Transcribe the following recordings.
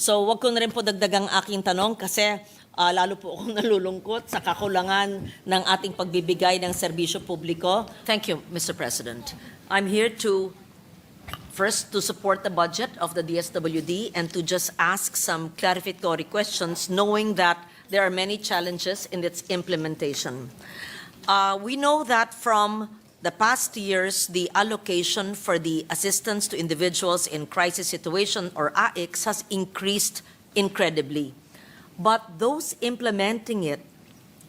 So wag ko na rin po dagdagang aking tanong kasi lalo po akong nalulungkot sa kakulangan ng ating pagbibigay ng serbisyo publiko. Thank you, Mr. President. I'm here to first to support the budget of the DSWD and to just ask some clarificatory questions, knowing that there are many challenges in its implementation. We know that from the past years, the allocation for the assistance to individuals in crisis situation, or AICS, has increased incredibly. But those implementing it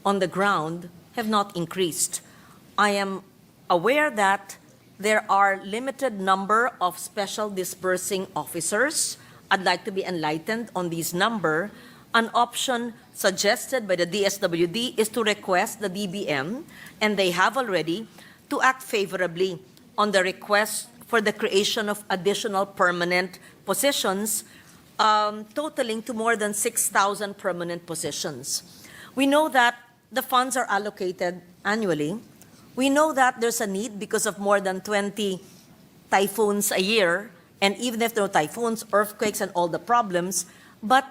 on the ground have not increased. I am aware that there are limited number of special disbursing officers. I'd like to be enlightened on this number. An option suggested by the DSWD is to request the DBM, and they have already, to act favorably on the request for the creation of additional permanent positions, totaling to more than 6,000 permanent positions. We know that the funds are allocated annually. We know that there's a need because of more than 20 typhoons a year, and even if there are typhoons, earthquakes, and all the problems, but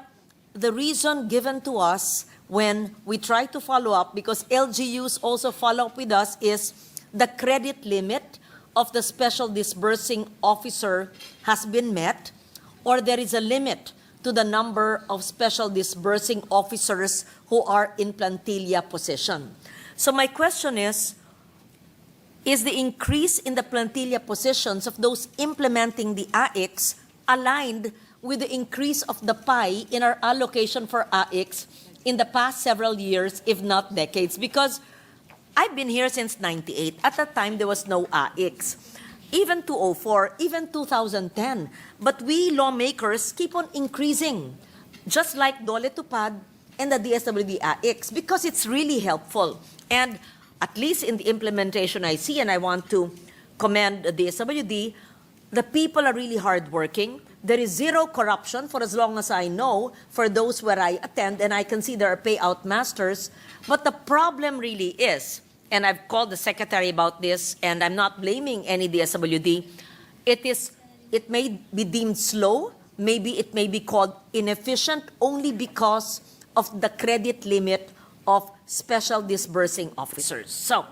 the reason given to us when we try to follow up, because LGUs also follow up with us, is the credit limit of the special disbursing officer has been met, or there is a limit to the number of special disbursing officers who are in plantilla position. So my question is the increase in the plantilla positions of those implementing the AICS aligned with the increase of the pie in our allocation for AICS in the past several years, if not decades? Because I've been here since 98. At that time, there was no AICS. Even 2004, even 2010. But we lawmakers keep on increasing, just like Dole Tupad and the DSWD AICS, because it's really helpful. And at least in the implementation I see, and I want to commend the DSWD, the people are really hardworking. There is zero corruption, for as long as I know, for those where I attend, and I can see there are payout masters. But the problem really is, and I've called the secretary about this, and I'm not blaming any DSWD, it may be deemed slow, maybe it may be called inefficient only because of the credit limit of special disbursing officers. So,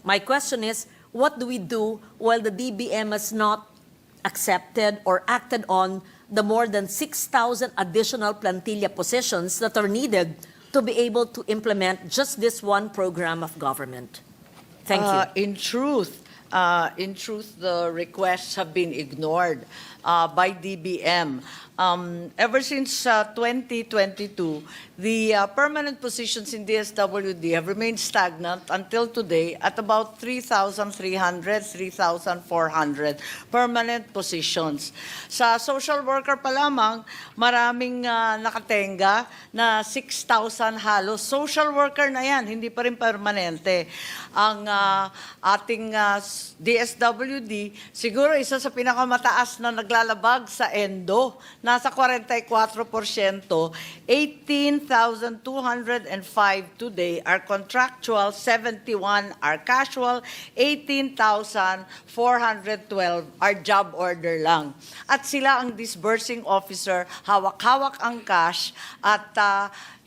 my question is, what do we do while the DBM has not accepted or acted on the more than 6,000 additional plantilla positions that are needed to be able to implement just this one program of government? Thank you. In truth, the requests have been ignored by DBM. Ever since 2022, the permanent positions in DSWD have remained stagnant until today at about 3,300, 3,400 permanent positions. Sa social worker pa lamang, maraming nakatenga na 6,000 halos. Social worker na yan, hindi pa rin permanente. Ang ating DSWD, siguro isa sa pinakamataas na naglalabag sa ENDO, nasa 44%, 18,205 today are contractual, 71 are casual, 18,412 are job order lang. At sila ang disbursing officer, hawak-hawak ang cash at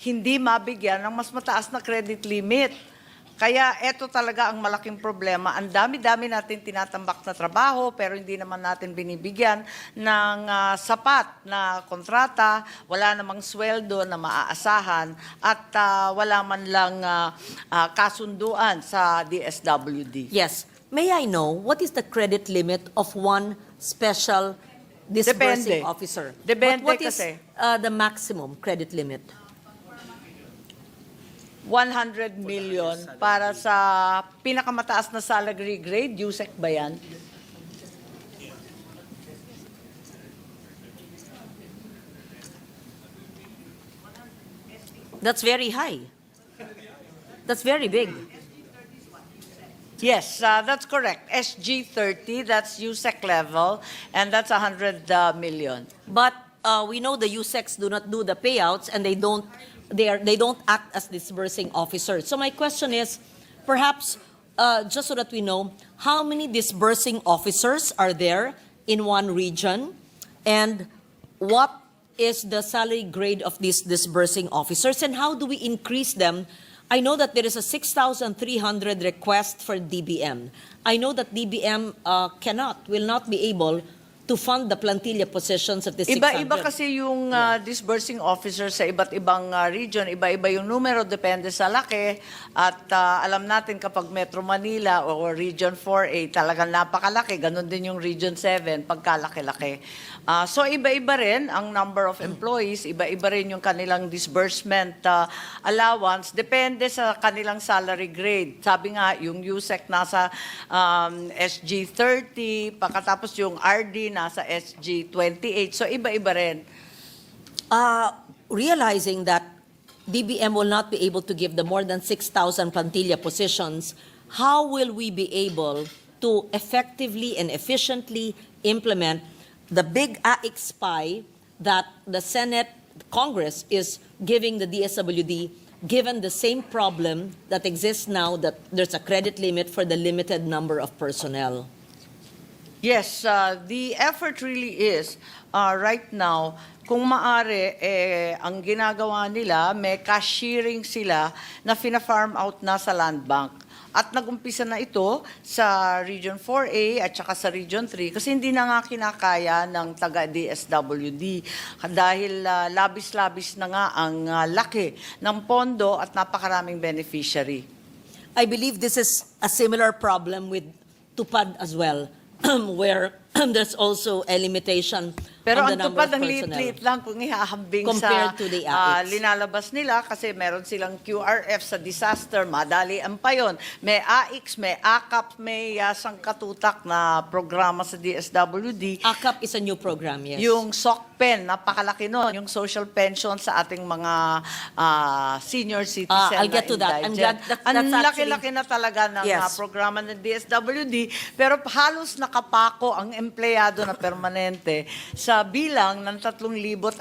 hindi mabigyan ng mas mataas na credit limit. Kaya ito talaga ang malaking problema. Ang dami-dami natin tinatambak na trabaho pero hindi naman natin binibigyan ng sapat na kontrata, wala namang sweldo na maaasahan at wala man lang kasunduan sa DSWD. Yes. May I know what is the credit limit of one special disbursing Depende. officer? Depende What is kasi. The maximum credit limit? 100 million para sa pinakamataas na salary grade, USEC ba yan? That's very high. That's very big. Yes, that's correct. SG30, that's USEC level, and that's 100 million. But we know the USECs do not do the payouts, and they don't act as disbursing officers. So my question is, perhaps just so that we know, how many disbursing officers are there in one region, and what is the salary grade of these disbursing officers, and how do we increase them? I know that there is a 6,300 request for DBM. I know that DBM will not be able to fund the plantilla positions of the 600. Iba-iba kasi yung disbursing officers sa iba't ibang region, iba-iba yung numero, depende sa laki. At alam natin kapag Metro Manila o Region 4A, talagang napakalaki. Ganon din yung Region 7, pagkalaki-laki. So iba-iba rin ang number of employees, iba-iba rin yung kanilang disbursement allowance, depende sa kanilang salary grade. Sabi nga, yung USEC nasa SG 30, pagkatapos yung RD nasa SG 28. So iba-iba rin. Realizing that DBM will not be able to give the more than 6,000 plantilla positions, how will we be able to effectively and efficiently implement the big AIC spy that the Senate, Congress is giving the DSWD, given the same problem that exists now, that there's a credit limit for the limited number of personnel? Yes, the effort really is right now, kung maaari, ang ginagawa nila, may cash sharing sila na fina-farm out na sa land bank. At nag-umpisa na ito sa Region 4A at saka sa Region 3 kasi hindi na nga kinakaya ng taga-DSWD dahil labis-labis na nga ang laki ng pondo at napakaraming beneficiary. I believe this is a similar problem with TUPAD as well, where there's also a limitation Pero on ang the number tupad of ng personnel. liit-liit lang kung ihahambing Compared sa to the AICs. linalabas nila kasi meron silang QRF sa disaster, madali ang pa yun. May AICs, may AKAP, may sangkatutak na programa sa DSWD. AKAP is a new program, yes. Yung SOCPEN, napakalaki nun. Yung social pension sa ating mga senior citizen I'll get to that. I'm glad Ang that's laki-laki na talaga ng Yes. programa ng DSWD, pero halos nakapako ang empleyado na permanente sa bilang ng 3,400.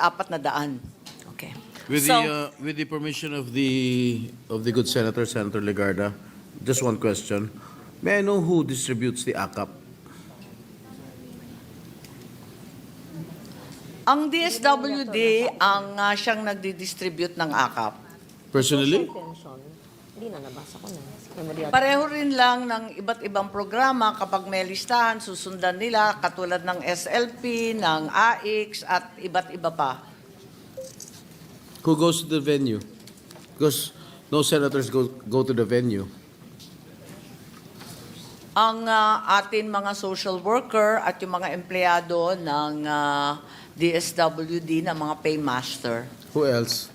Okay. With So- with the permission of the good Senator Legarda, just one question. May I know who distributes the AKAP? Ang DSWD ang siyang nagdi-distribute ng AKAP. Personally? Hindi na, nabasa ko na. Pareho rin lang ng iba't ibang programa kapag may listahan, susundan nila katulad ng SLP, ng AICS at iba't iba pa. Who goes to the venue? Because no senators go to the venue. Ang atin mga social worker at yung mga empleyado ng DSWD na mga paymaster. Who else?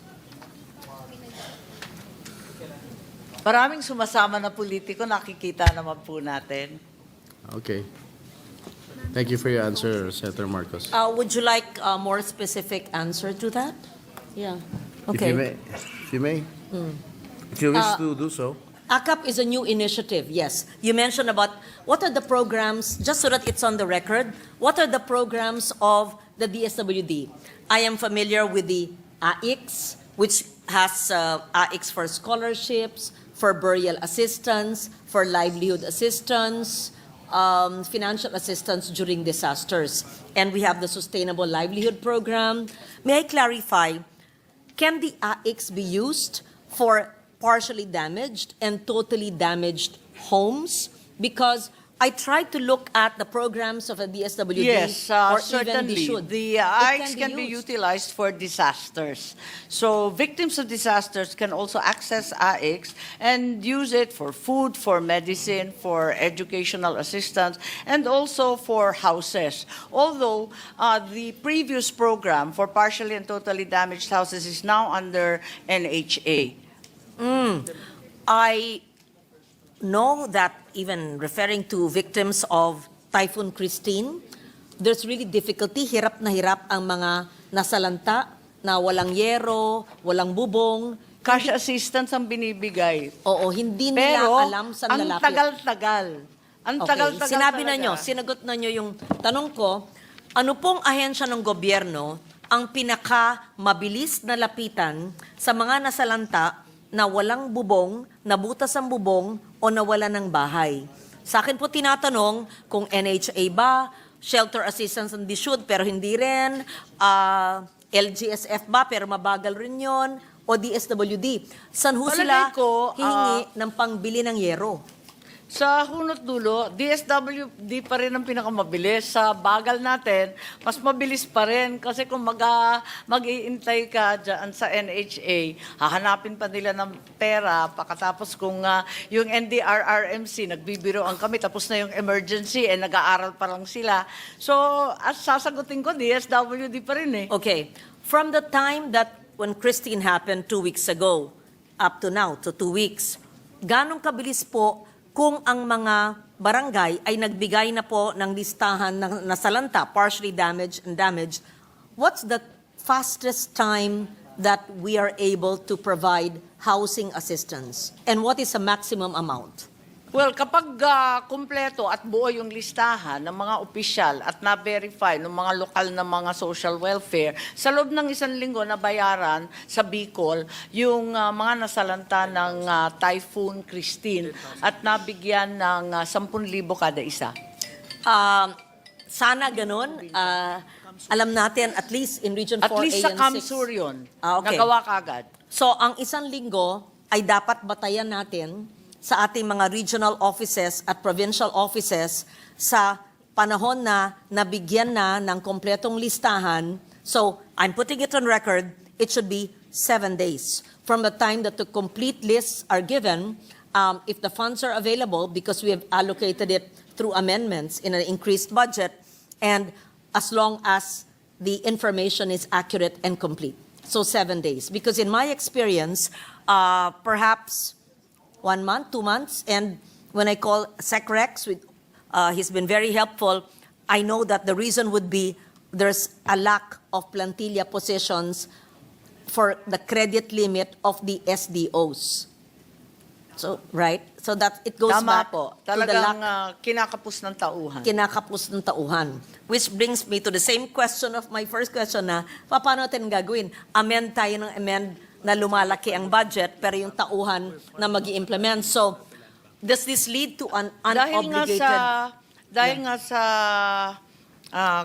Maraming sumasama na politiko, nakikita naman po natin. Okay. Thank you for your answer, Senator Marcos. Would you like a more specific answer to that? Yeah. If Okay. you may. If you may. If you wish to do so. AKAP is a new initiative, yes. You mentioned about what are the programs, just so that it's on the record, what are the programs of the DSWD? I am familiar with the AICS, which has AICS for scholarships, for burial assistance, for livelihood assistance, financial assistance during disasters. And we have the Sustainable Livelihood Program. May I clarify, can the AICS be used for partially damaged and totally damaged homes? Because I tried to look at the programs of the DSWD, Yes, or even certainly. the should. The It AICS can be used. utilized for disasters. So victims of disasters can also access AICS and use it for food, for medicine, for educational assistance, and also for houses. Although the previous program for partially and totally damaged houses is now under NHA. I know that even referring to victims of Typhoon Christine, there's really difficulty. Hirap na hirap ang mga nasalanta na walang yero, walang bubong. Cash assistance ang binibigay. Oo, hindi nila Pero alam sa ang lalapit. tagal-tagal. Ang Okay, tagal-tagal sinabi na talaga. nyo, sinagot na nyo yung tanong ko, ano pong ahensya ng gobyerno ang pinaka mabilis na lapitan sa mga nasalanta na walang bubong, nabutas ang bubong, o nawala ng bahay? Sa akin po tinatanong kung NHA ba, shelter assistance and DSUD, pero hindi rin, LGSF ba, pero mabagal rin yon, o DSWD? San ho sila Palagay ko, hihingi ng pangbili ng yero? Sa hunot dulo, DSWD pa rin ang pinakamabilis. Sa bagal natin, mas mabilis pa rin. Kasi kung mag-iintay ka dyan sa NHA, hahanapin pa nila ng pera. Pakatapos kung yung NDRRMC, nagbibiroan kami, tapos na yung emergency, nag-aaral pa lang sila. So, at sasagutin ko, DSWD pa rin eh. Okay. From the time that when Christine happened 2 weeks ago, up to now, to 2 weeks, ganong kabilis po kung ang mga barangay ay nagbigay na po ng listahan ng nasalanta, partially damaged and damaged, what's the fastest time that we are able to provide housing assistance? And what is the maximum amount? Well, kapag kumpleto at buo yung listahan ng mga opisyal at na-verify ng mga lokal na mga social welfare, sa loob ng 1 linggo na bayaran sa Bicol yung mga nasalanta ng Typhoon Christine at nabigyan ng 10,000 kada isa. Sana ganun. Alam natin, at least in Region 4A At least sa and 6. Kamsur yun. Okay. Nagawa kagad. So, ang 1 linggo ay dapat batayan natin sa ating mga regional offices at provincial offices sa panahon na nabigyan na ng kompletong listahan. So, I'm putting it on record, it should be 7 days from the time that the complete lists are given, if the funds are available, because we have allocated it through amendments in an increased budget, and as long as the information is accurate and complete. So 7 days. Because in my experience, perhaps 1 month, 2 months, and when I call SecRex, he's been very helpful. I know that the reason would be there's a lack of plantilla positions for the credit limit of the SDOs. So, right? So that it goes Tama back po. to the Talagang lack, kinakapos ng tauhan. kinakapos ng tauhan. Which brings me to the same question of my first question na, paano natin gagawin? Amend tayo ng amend na lumalaki ang budget, pero yung tauhan na mag-i-implement. So, does this lead to an unobligated... Dahil nga sa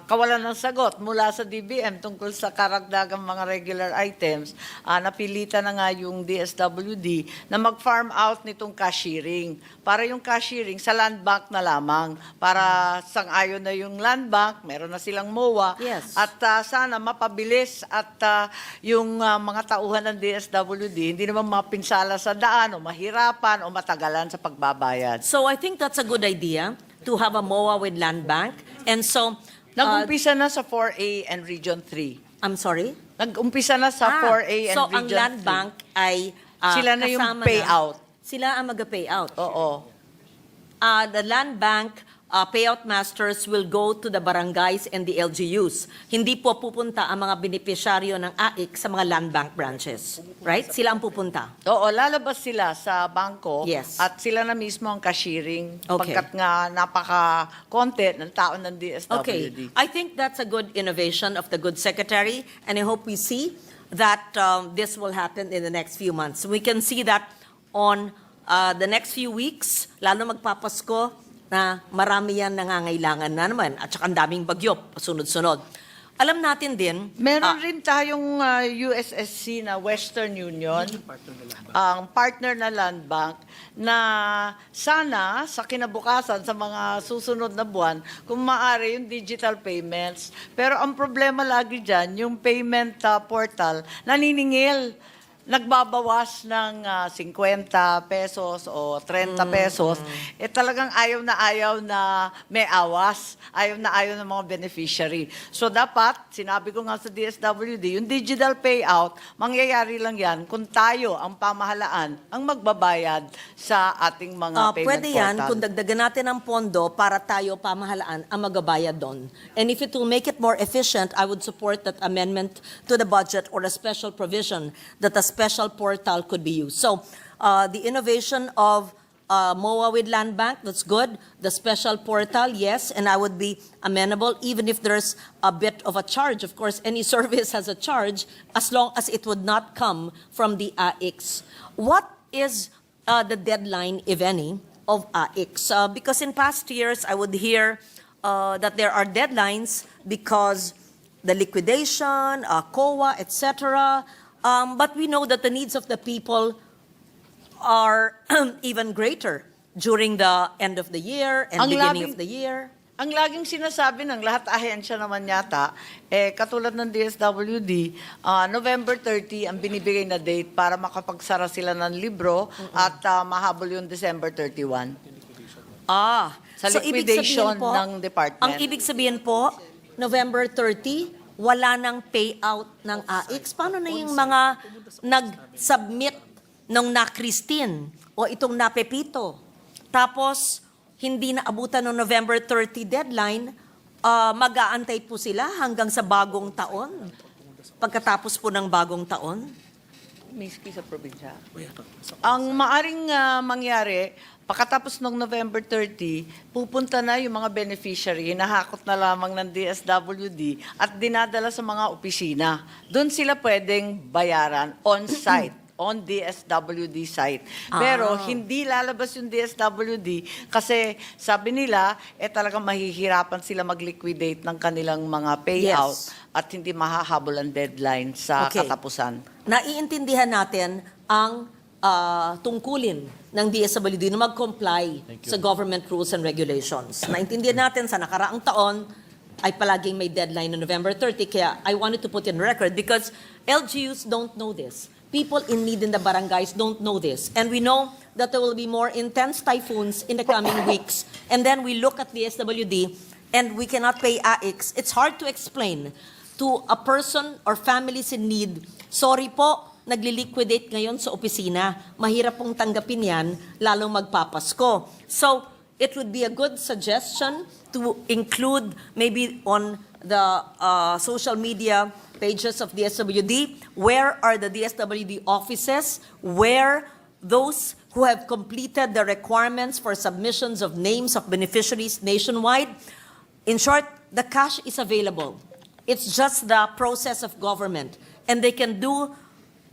kawalan ng sagot mula sa DBM tungkol sa karagdagang mga regular items, napilitan na nga yung DSWD na mag-farm out nitong cashiering. Para yung cashiering sa land bank na lamang. Para sang-ayon na yung land bank, meron na silang MOA. Yes. At sana mapabilis at yung mga tauhan ng DSWD hindi naman mapinsala sa daan o mahirapan o matagalan sa pagbabayad. So, I think that's a good idea to have a MOA with land bank. And so, Nag-umpisa na sa 4A and Region 3. I'm sorry? Nag-umpisa na sa 4A and so Region 3. ang land bank ay Sila na yung kasama payout. Sila ang mag-payout. Oo. The land bank payout masters will go to the barangays and the LGUs. Hindi po pupunta ang mga benepisyaryo ng AIC sa mga land bank branches. Right? Sila ang pupunta. Oo, lalabas sila sa bangko Yes. at sila na mismo ang cashiering Okay. pagkat nga napaka-konti ng tao ng DSWD. Okay. I think that's a good innovation of the good secretary, and I hope we see that this will happen in the next few months. We can see that on the next few weeks, lalo magpapasko, na marami yan nangangailangan na naman at saka ang daming bagyo, sunod-sunod. Alam natin din, Meron rin tayong USSC na Western Union, ang partner na land bank, na sana sa kinabukasan, sa mga susunod na buwan, kung maaari yung digital payments. Pero ang problema lagi dyan, yung payment portal, naniningil. Nagbabawas ng 50 pesos o 30 pesos, talagang ayaw na may awas, ayaw ng mga beneficiary. So dapat, sinabi ko nga sa DSWD, yung digital payout, mangyayari lang yan kung tayo, ang pamahalaan, ang magbabayad sa ating mga payment pwede yan portal. kung dagdagan natin ang pondo para tayo, pamahalaan, ang magabayad doon. And if it will make it more efficient, I would support that amendment to the budget or a special provision that a special portal could be used. So, the innovation of MOA with Land Bank, that's good. The special portal, yes, and I would be amenable even if there's a bit of a charge. Of course, any service has a charge as long as it would not come from the AIX. What is the deadline, if any, of AIX? Because in past years, I would hear that there are deadlines because the liquidation, COA, etc. But we know that the needs of the people are even greater during the end of the year and Ang beginning labing- of the year. Ang laging sinasabi ng lahat, ahensya naman yata, katulad ng DSWD, November 30 ang binibigay na date para makapagsara sila ng libro at mahabol yung December 31. Sa So, ibig liquidation sabihin po, ng department. Ang ibig sabihin po, November 30, wala nang payout ng AIX. Paano na yung mga nag-submit ng na Christine o itong na Pepito? Tapos, hindi na abutan ng November 30 deadline, mag-aantay po sila hanggang sa bagong taon. Pagkatapos po ng bagong taon. Miski sa probinsya. Ang maaring mangyari, pagkatapos ng November 30, pupunta na yung mga beneficiary, hinahakot na lamang ng DSWD at dinadala sa mga opisina. Doon sila pwedeng bayaran on-site, on DSWD site. Pero hindi lalabas yung DSWD kasi sabi nila, talagang mahihirapan sila mag-liquidate ng kanilang mga payout Yes. at hindi mahahabol ang deadline sa Okay. katapusan. Naiintindihan natin ang tungkulin ng DSWD na mag-comply sa government rules and regulations. Naintindihan natin sa nakaraang taon ay palaging may deadline na November 30, kaya I wanted to put in record because LGUs don't know this. People in need in the barangays don't know this. And we know that there will be more intense typhoons in the coming weeks. And then we look at the SWD and we cannot pay AIX. It's hard to explain to a person or families in need, sorry po, nagli-liquidate ngayon sa opisina. Mahirap pong tanggapin yan, lalong magpapasko. So, it would be a good suggestion to include maybe on the social media pages of DSWD, where are the DSWD offices, where those who have completed the requirements for submissions of names of beneficiaries nationwide. In short, the cash is available. It's just the process of government. And they can do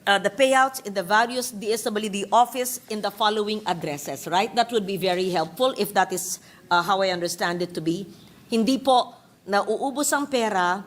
the payouts in the various DSWD office in the following addresses, right? That would be very helpful if that is how I understand it to be. Hindi po nauubos ang pera,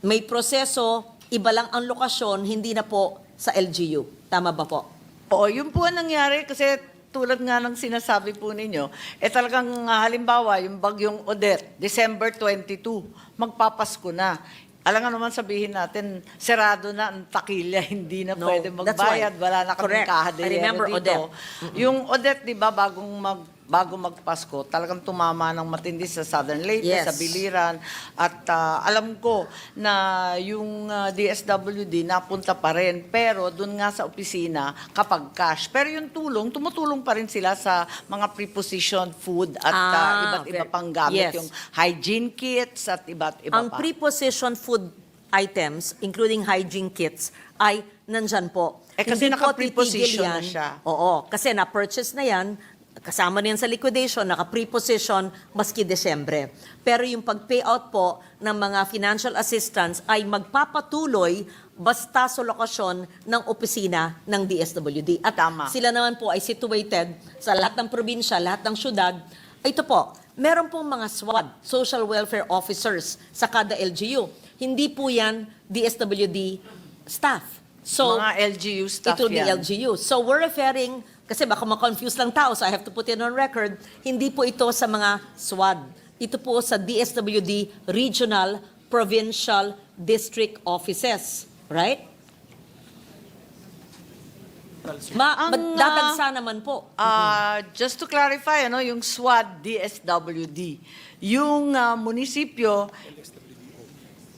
may proseso, iba lang ang lokasyon, hindi na po sa LGU. Tama ba po? Oo, yun po ang nangyari kasi tulad nga ng sinasabi po ninyo, talagang halimbawa, yung bagyong Odette, December 22, magpapasko na. Alam nga naman sabihin natin, serado na ang takilya, hindi na No, pwede that's why. magbayad, wala na kaming Correct. kahadero I remember dito. Odette. Yung Odette, di ba, bago magpasko, talagang tumama ng matindi sa Southern Leyte, Yes. sa Biliran, at alam ko na yung DSWD napunta pa rin, pero dun nga sa opisina kapag cash. Pero yung tumutulong pa rin sila sa mga prepositioned food at iba't iba pang gamit, yes. yung hygiene kits at iba't iba Ang pa. preposition food items, including hygiene kits, ay nandyan po. Kasi Hindi po naka-preposition titigil na yan. siya. Oo, kasi na-purchase na yan, kasama na yan sa liquidation, naka-preposition, maski Desyembre. Pero yung pag-payout po ng mga financial assistance ay magpapatuloy basta sa lokasyon ng opisina ng DSWD. At Tama. sila naman po ay situated sa lahat ng probinsya, lahat ng syudad. Ito po, meron pong mga SWAD, Social Welfare Officers, sa kada LGU. Hindi po yan DSWD staff. So, Mga LGU staff it will be yan. LGU. So we're referring, kasi baka ma-confuse lang tao, so I have to put it on record, hindi po ito sa mga SWAD. Ito po sa DSWD Regional, Provincial, District Offices. Right? Dadagsa naman po. Just to clarify, yung SWAD, DSWD, yung munisipyo,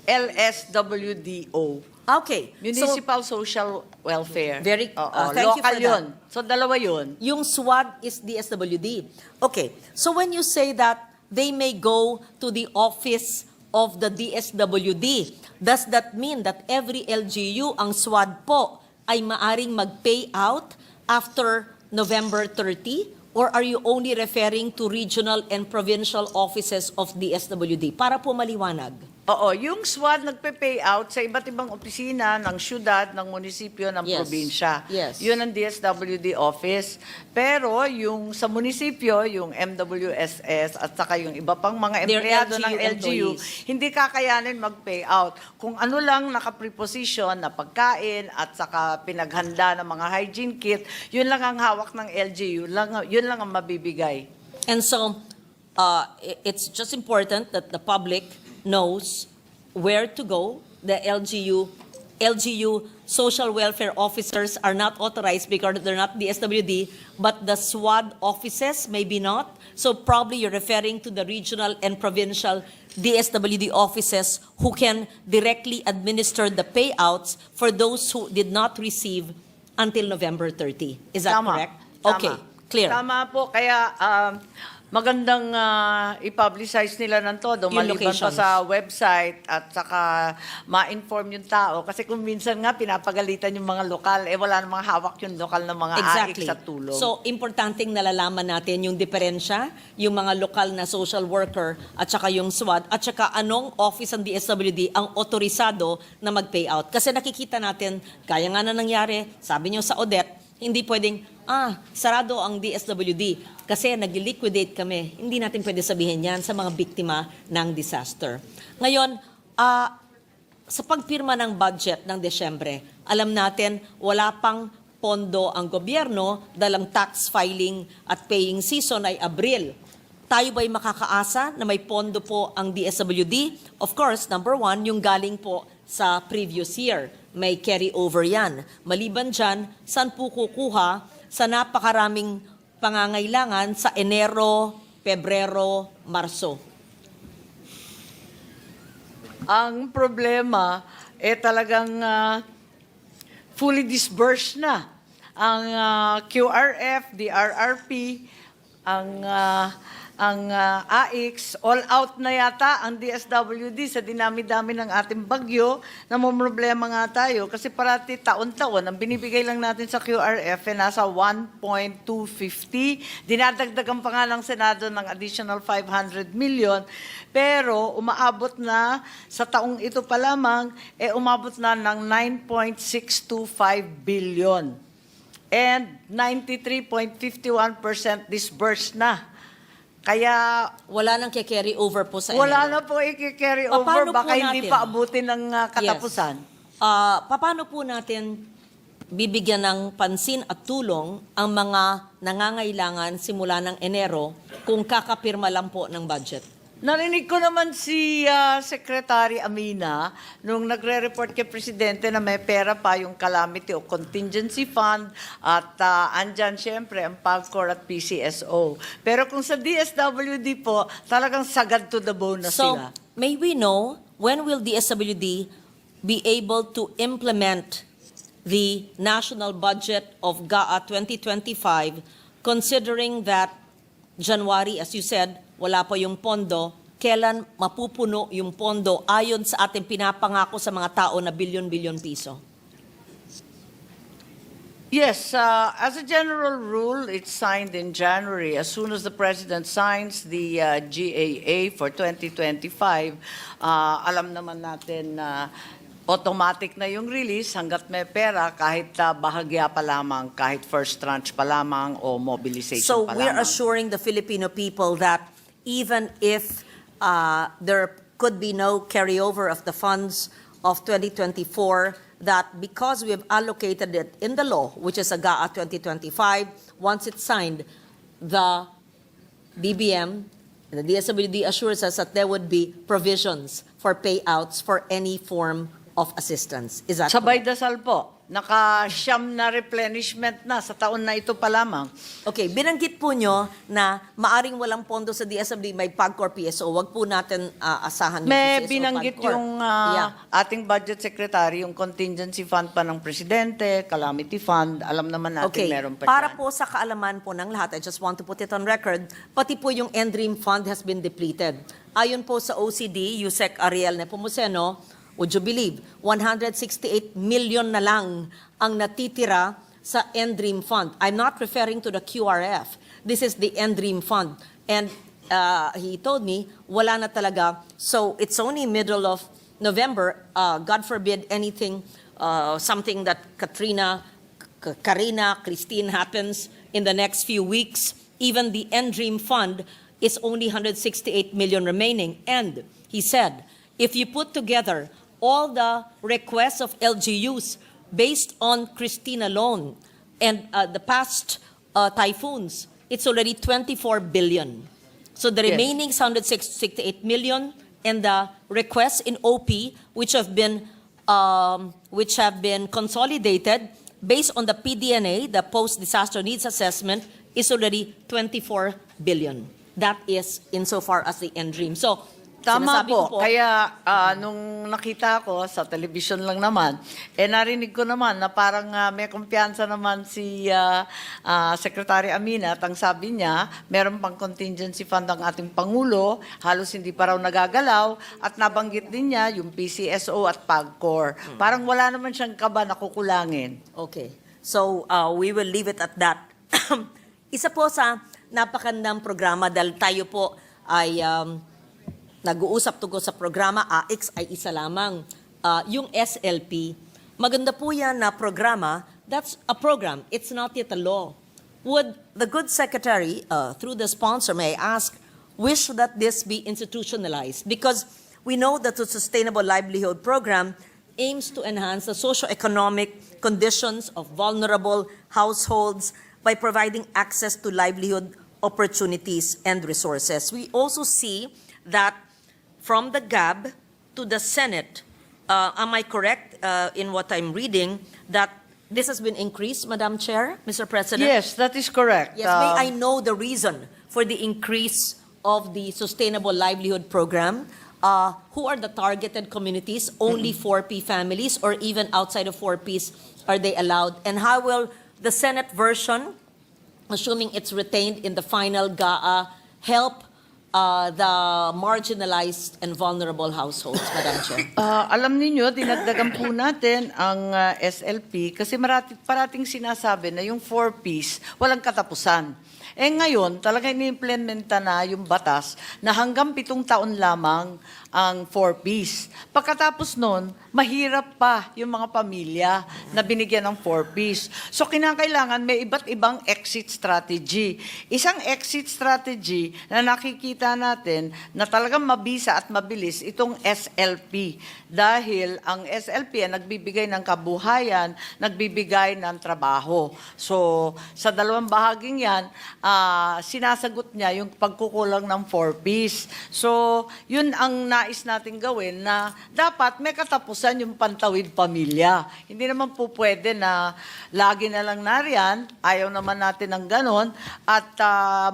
LSWDO. Okay. Municipal Social Welfare. Very- Oo, thank you local for that. yun. So, dalawa yun. Yung SWAD is DSWD. Okay. So when you say that they may go to the office of the DSWD, does that mean that every LGU, ang SWAD po, ay maaring mag-pay out after November 30? Or are you only referring to regional and provincial offices of DSWD? Para po maliwanag. Oo, yung SWAT nagpe-payout sa iba't ibang opisina ng syudad, ng munisipyo, ng Yes. probinsya. Yes. Yun ang DSWD office. Pero yung sa munisipyo, yung MWSS at saka yung iba pang mga They're empleyado ng LGU LGU, employees. hindi kakayanin mag-payout. Kung ano lang nakapreposition na pagkain at saka pinaghanda ng mga hygiene kit, yun lang ang hawak ng LGU, yun lang ang mabibigay. And so, it's just important that the public knows where to go. The LGU social welfare officers are not authorized because they're not the SWD, but the SWAD offices maybe not. So probably you're referring to the regional and provincial DSWD offices who can directly administer the payouts for those who did not receive until November 30. Is that Tama. correct? Tama. Okay, clear. Tama po. Kaya magandang i-publicize nila ng todo, Yung maliban pa locations. sa website at saka ma-inform yung tao. Kasi kung minsan nga pinapagalitan yung mga lokal, wala namang hawak yung lokal na mga AIC sa tulong. So, importanteng nalalaman natin yung diferensya, yung mga lokal na social worker at saka yung SWAT at saka anong office ng DSWD ang otorisado na mag-payout. Kasi nakikita natin, kaya nga na nangyari, sabi nyo sa Odette, hindi pwedeng, sarado ang DSWD kasi nag-liquidate kami. Hindi natin pwede sabihin yan sa mga biktima ng disaster. Ngayon, sa pagpirma ng budget ng Desyembre, alam natin wala pang pondo ang gobyerno dahil ang tax filing at paying season ay Abril. Tayo ba'y makakaasa na may pondo po ang DSWD? Of course, number one, yung galing po sa previous year. May carry over yan. Maliban dyan, saan po kukuha sa napakaraming pangangailangan sa Enero, Pebrero, Marso? Ang problema, talagang fully disbursed na. Ang QRF, DRRP, ang AIX, all out na yata ang DSWD sa dinami-dami ng ating bagyo. Namumroblema nga tayo kasi parati taon-taon ang binibigay lang natin sa QRF nasa 1.250. Dinadagdagan pa nga ng Senado ng additional 500 million. Pero umaabot na sa taong ito pa lamang, umabot na ng 9.625 billion. And 93.51% disbursed na. Kaya Wala nang carry over po sa wala Enero. na po i-carry Paano over, po baka hindi natin? pa abutin ng katapusan. Paano po natin bibigyan ng pansin at tulong ang mga nangangailangan simula ng Enero kung kakapirma lang po ng budget? Narinig ko naman si Secretary Amina nung nagre-report kay Presidente na may pera pa yung calamity o contingency fund at andyan siyempre ang PAGCOR at PCSO. Pero kung sa DSWD po, talagang sagad to the bone na So, sila. may we know when will the SWD be able to implement the national budget of GAA 2025 considering that January, as you said, wala pa yung pondo, kailan mapupuno yung pondo ayon sa ating pinapangako sa mga tao na bilyon-bilyon piso? Yes, as a general rule, it's signed in January. As soon as the President signs the GAA for 2025, alam naman natin na automatic na yung release hanggat may pera kahit bahagya pa lamang, kahit first tranche pa lamang o mobilization So pa we're lamang. assuring the Filipino people that even if there could be no carryover of the funds of 2024, that because we have allocated it in the law, which is a GAA 2025, once it's signed, the DBM, the DSWD assures us that there would be provisions for payouts for any form of assistance. Is that Sabay correct? dasal po. Naka-siyam na replenishment na sa taon na ito pa lamang. Okay, binanggit po nyo na maaring walang pondo sa DSWD, may PAGCOR PSO. Wag po natin asahan yung May PSO, binanggit PAGCOR. yung Yeah. ating budget secretary, yung contingency fund pa ng presidente, calamity fund, alam naman natin Okay, meron pa para dyan. po sa kaalaman po ng lahat, I just want to put it on record, pati po yung NDREAM fund has been depleted. Ayon po sa OCD, Yusek Ariel Nepomuceno, would you believe, 168 million na lang ang natitira sa NDREAM fund. I'm not referring to the QRF. This is the NDREAM fund. And he told me, wala na talaga. So it's only middle of November. God forbid anything, something that Karina, Christine happens in the next few weeks. Even the NDREAM fund is only 168 million remaining. And he said, if you put together all the requests of LGUs based on Christine alone and the past typhoons, it's already 24 billion. So the Yes. remaining 168 million and the requests in OP, which have been consolidated based on the PDNA, the Post-Disaster Needs Assessment, is already 24 billion. That is insofar as the NDREAM. So, Tama sinasabi ko po. Kaya nung nakita ko sa television lang naman, narinig ko naman na parang may kumpiyansa naman si Secretary Amina at ang sabi niya, meron pang contingency fund ang ating Pangulo, halos hindi pa raw nagagalaw at nabanggit din niya yung PCSO at PAGCOR. Parang wala naman siyang kaba na kukulangin. Okay. So, we will leave it at that. Isa po sa napakandang programa dahil tayo po ay nag-uusap tungkol sa programa, AIX ay isa lamang. Yung SLP, maganda po yan na programa. That's a program. It's not yet a law. Would the good secretary, through the sponsor, may I ask, wish that this be institutionalized? Because we know that the Sustainable Livelihood Program aims to enhance the socio-economic conditions of vulnerable households by providing access to livelihood opportunities and resources. We also see that from the GAB to the Senate, am I correct in what I'm reading, that this has been increased, Madam Chair, Mr. President? Yes, that is correct. Yes, may I know the reason for the increase of the Sustainable Livelihood Program? Who are the targeted communities? Only 4P families or even outside of 4Ps are they allowed? And how will the Senate version, assuming it's retained in the final GAA, help the marginalized and vulnerable households, Madam Chair? Alam niyo, dinagdagan po natin ang SLP kasi parating sinasabi na yung 4Ps walang katapusan. Ngayon, talaga ini-implementa na yung batas na hanggang 7 taon lamang ang 4Ps. Pagkatapos nun, mahirap pa yung mga pamilya na binigyan ng 4Ps. So, kinakailangan may iba't ibang exit strategy. Isang exit strategy na nakikita natin na talagang mabisa at mabilis itong SLP. Dahil ang SLP ay nagbibigay ng kabuhayan, nagbibigay ng trabaho. So, sa dalawang bahaging yan, sinasagot niya yung pagkukulang ng 4Ps. So, yun ang nais natin gawin na dapat may katapusan yung pantawid pamilya. Hindi naman po pwede na lagi na lang nariyan, ayaw naman natin ng ganon, at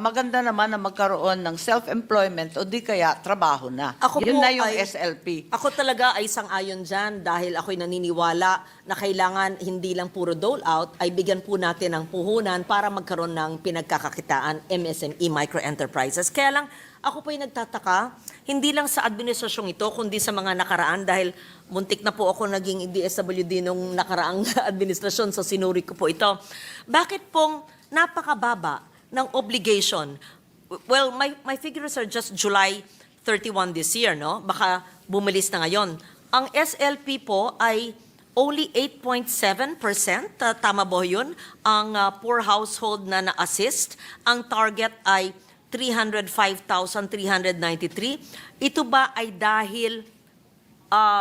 maganda naman na magkaroon ng self-employment o di kaya trabaho na. Yun na yung SLP. Ako talaga ay sang-ayon dyan dahil ako'y naniniwala na kailangan hindi lang puro dole-out, ay bigyan po natin ng puhunan para magkaroon ng pinagkakakitaan, MSME, microenterprises. Kaya lang, ako po'y nagtataka, hindi lang sa administrasyong ito, kundi sa mga nakaraan dahil muntik na po ako naging DSWD nung nakaraang administrasyon, so sinuri ko po ito. Bakit pong napakababa ng obligation? Well, my figures are just July 31 this year, no? Baka bumilis na ngayon. Ang SLP po ay only 8.7%, tama ba yun? Ang poor household na na-assist. Ang target ay 305,393. Ito ba ay dahil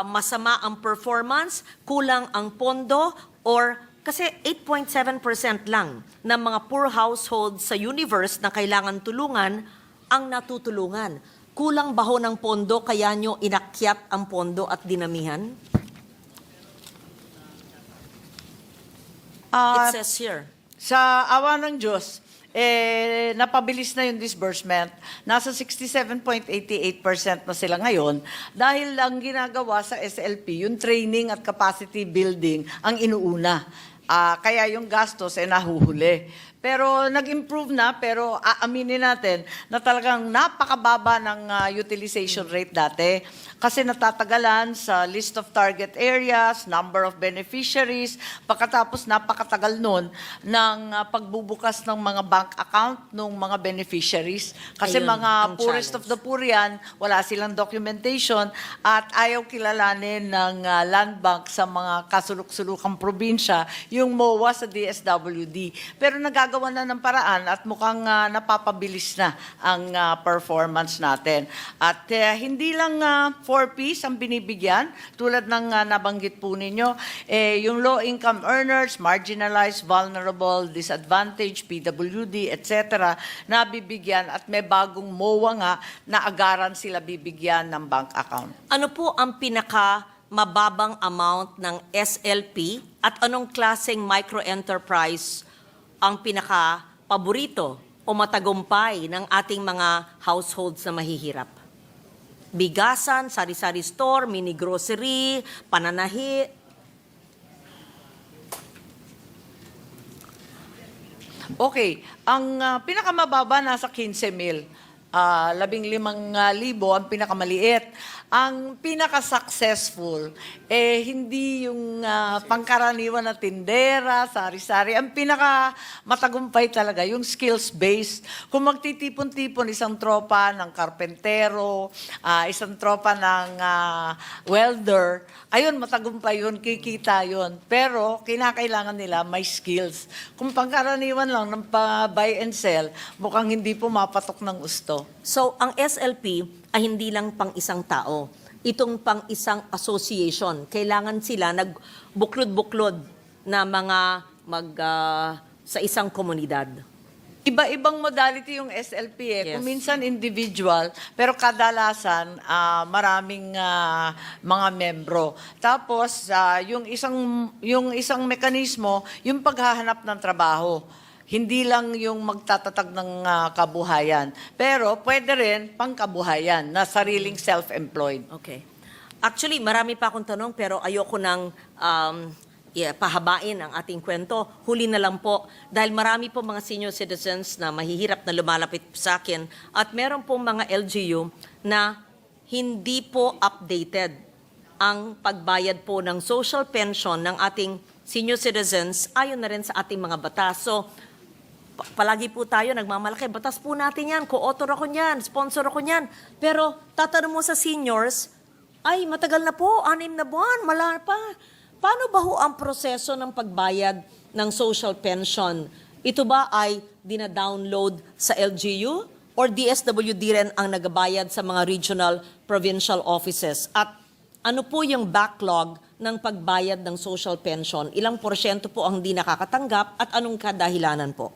masama ang performance, kulang ang pondo, or kasi 8.7% lang ng mga poor households sa universe na kailangan tulungan ang natutulungan. Kulang baho ng pondo kaya nyo inakyat ang pondo at dinamihan? It says here. Sa awa ng Diyos, napabilis na yung disbursement. Nasa 67.88% na sila ngayon dahil lang ginagawa sa SLP, yung training at capacity building ang inuuna. Kaya yung gastos nahuhuli. Pero nag-improve na, pero aaminin natin na talagang napakababa ng utilization rate dati. Kasi natatagalan sa list of target areas, number of beneficiaries, pagkatapos napakatagal nun ng pagbubukas ng mga bank account ng mga beneficiaries. Kasi Ayun, mga ang poorest of the poor yan, wala silang documentation at ayaw kilalanin ng Land Bank sa mga kasulok-sulukang probinsya yung MOA sa DSWD. Pero nagagawa na ng paraan at mukhang napapabilis na ang performance natin. At hindi lang 4Ps ang binibigyan, tulad ng nabanggit po ninyo, yung low-income earners, marginalized, vulnerable, disadvantaged, PWD, etc., nabibigyan at may bagong MOA nga na agaran sila bibigyan ng bank account. Ano po ang pinaka mababang amount ng SLP at anong klaseng microenterprise ang pinaka paborito o matagumpay ng ating mga households na mahihirap? Bigasan, sari-sari store, mini grocery, pananahi. Okay, ang pinakamababa nasa 15,000. 15,000 ang pinakamaliit. Ang pinaka-successful, hindi yung pangkaraniwan na tindera, sari-sari. Ang pinaka-matagumpay talaga, yung skills-based. Kung magtitipon-tipon isang tropa ng karpentero, isang tropa ng welder, ayun, matagumpay yun, kikita yun. Pero kinakailangan nila may skills. Kung pangkaraniwan lang ng buy and sell, mukhang hindi pumapatok ng gusto. So, ang SLP ay hindi lang pang isang tao. Itong pang isang association. Kailangan sila nagbuklod-buklod na mga sa isang komunidad. Iba-ibang modality yung SLP Yes. Kung minsan individual, pero kadalasan maraming mga membro. Tapos yung isang mekanismo, yung paghahanap ng trabaho. Hindi lang yung magtatatag ng kabuhayan. Pero pwede rin pangkabuhayan na sariling self-employed. Okay. Actually, marami pa akong tanong pero ayoko nang pahabain ang ating kwento. Huli na lang po, dahil marami po mga senior citizens na mahihirap na lumalapit sa akin at meron pong mga LGU na hindi po updated ang pagbayad po ng social pension ng ating senior citizens ayon na rin sa ating mga batas. So, palagi po tayo nagmamalaki, batas po natin yan, co-author ako niyan, sponsor ako niyan. Pero tatanong mo sa seniors, ay matagal na po, 6 na buwan, wala pa. Paano ba ho ang proseso ng pagbayad ng social pension? Ito ba ay dina-download sa LGU or DSWD rin ang nagabayad sa mga regional provincial offices? At ano po yung backlog ng pagbayad ng social pension? Ilang porsyento po ang hindi nakakatanggap at anong kadahilanan po?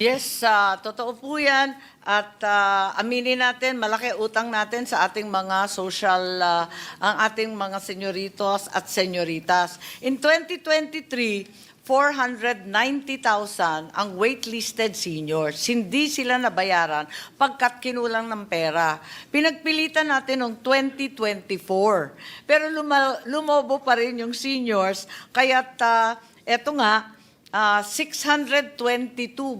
Yes, totoo po yan. At aminin natin, malaki utang natin sa ating mga ang ating mga senyoritos at senyoritas. In 2023, 490,000 ang waitlisted seniors. Hindi sila nabayaran pagkat kinulang ng pera. Pinagpilitan natin noong 2024. Pero lumobo pa rin yung seniors. Kaya't eto nga, 622,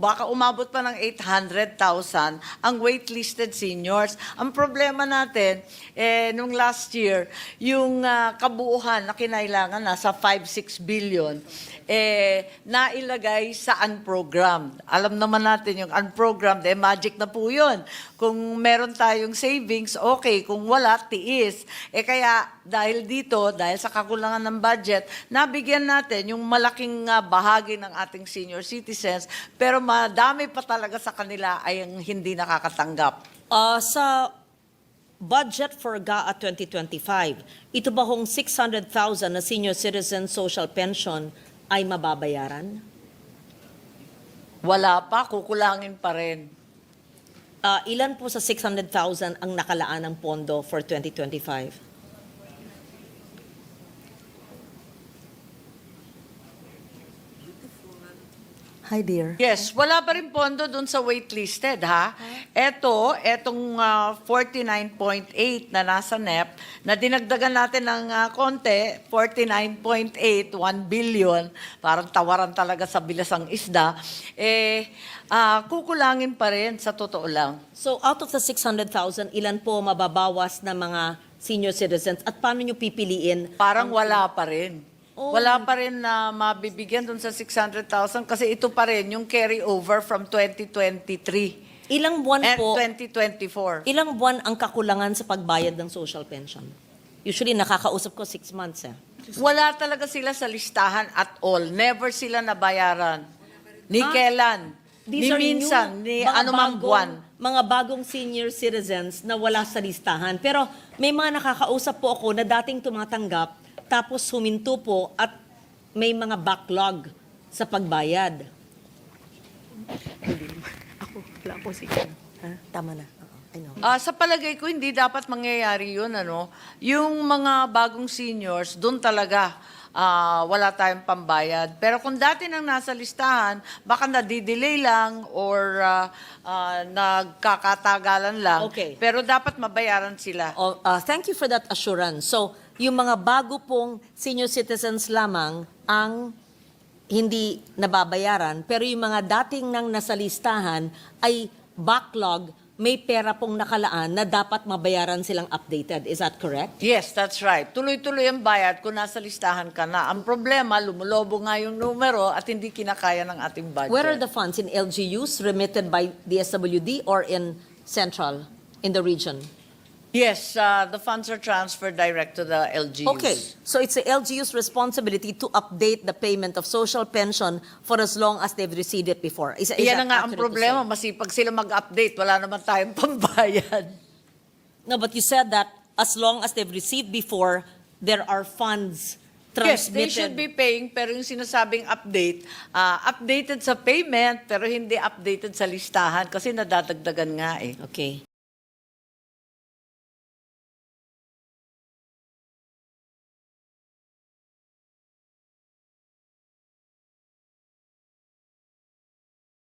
baka umabot pa ng 800,000 ang waitlisted seniors. Ang problema natin, nung last year, yung kabuuhan na kinailangan nasa 5-6 billion, nailagay sa unprogrammed. Alam naman natin yung unprogrammed, magic na po yun. Kung meron tayong savings, okay. Kung wala, tiis. Kaya dahil sa kakulangan ng budget, nabigyan natin yung malaking bahagi ng ating senior citizens, pero madami pa talaga sa kanila ay ang hindi nakakatanggap. Sa budget for GAA 2025, ito ba hong 600,000 na senior citizen social pension ay mababayaran? Wala pa, kukulangin pa rin. Ilan po sa 600,000 ang nakalaan ng pondo for 2025? Hi, dear. Yes, wala pa rin pondo dun sa waitlisted, ha? Etong 49.8 na nasa NEP, na dinagdagan natin ng konti, 49.8, 1 billion, parang tawaran talaga sa bilasang isda, kukulangin pa rin sa totoo lang. So out of the 600,000, ilan po mababawas na mga senior citizens at paano nyo pipiliin? Parang wala pa rin. Oh. Wala pa rin na mabibigyan dun sa 600,000 kasi ito pa rin yung carry over from 2023 Ilang buwan and po? 2024. Ilang buwan ang kakulangan sa pagbayad ng social pension? Usually nakakausap ko 6 months eh. Wala talaga sila sa listahan at all. Never sila nabayaran. Ni kailan, ni These are minsan, new, ni mga anumang bagong- buwan. Mga bagong senior citizens na wala sa listahan. Pero may mga nakakausap po ako na dating tumatanggap, tapos huminto po at may mga backlog sa pagbayad. Ako, wala po sige. Tama na. I know. Sa palagay ko, hindi dapat mangyayari yun. Yung mga bagong seniors, doon talaga wala tayong pambayad. Pero kung dati nang nasa listahan, baka nadidelay lang or nagkakatagalan lang. Okay. Pero dapat mabayaran sila. Thank you for that assurance. So, yung mga bago pong senior citizens lamang ang hindi nababayaran, pero yung mga dating nang nasa listahan ay backlog, may pera pong nakalaan na dapat mabayaran silang updated. Is that correct? Yes, that's right. Tuloy-tuloy ang bayad kung nasa listahan ka na. Ang problema, lumulobo nga yung numero at hindi kinakaya ng ating budget. Where are the funds? In LGUs remitted by DSWD or in central, in the region? Yes, the funds are transferred direct to the LGUs. Okay, so it's the LGU's responsibility to update the payment of social pension for as long as they've received it before. Is Yan na that nga ang accurate to problema. say? Masipag sila mag-update. Wala naman tayong pambayad. No, but you said that as long as they've received before, there are funds Yes, transmitted. they should be paying, pero yung sinasabing update, updated sa payment, pero hindi updated sa listahan kasi nadadagdagan nga eh. Okay.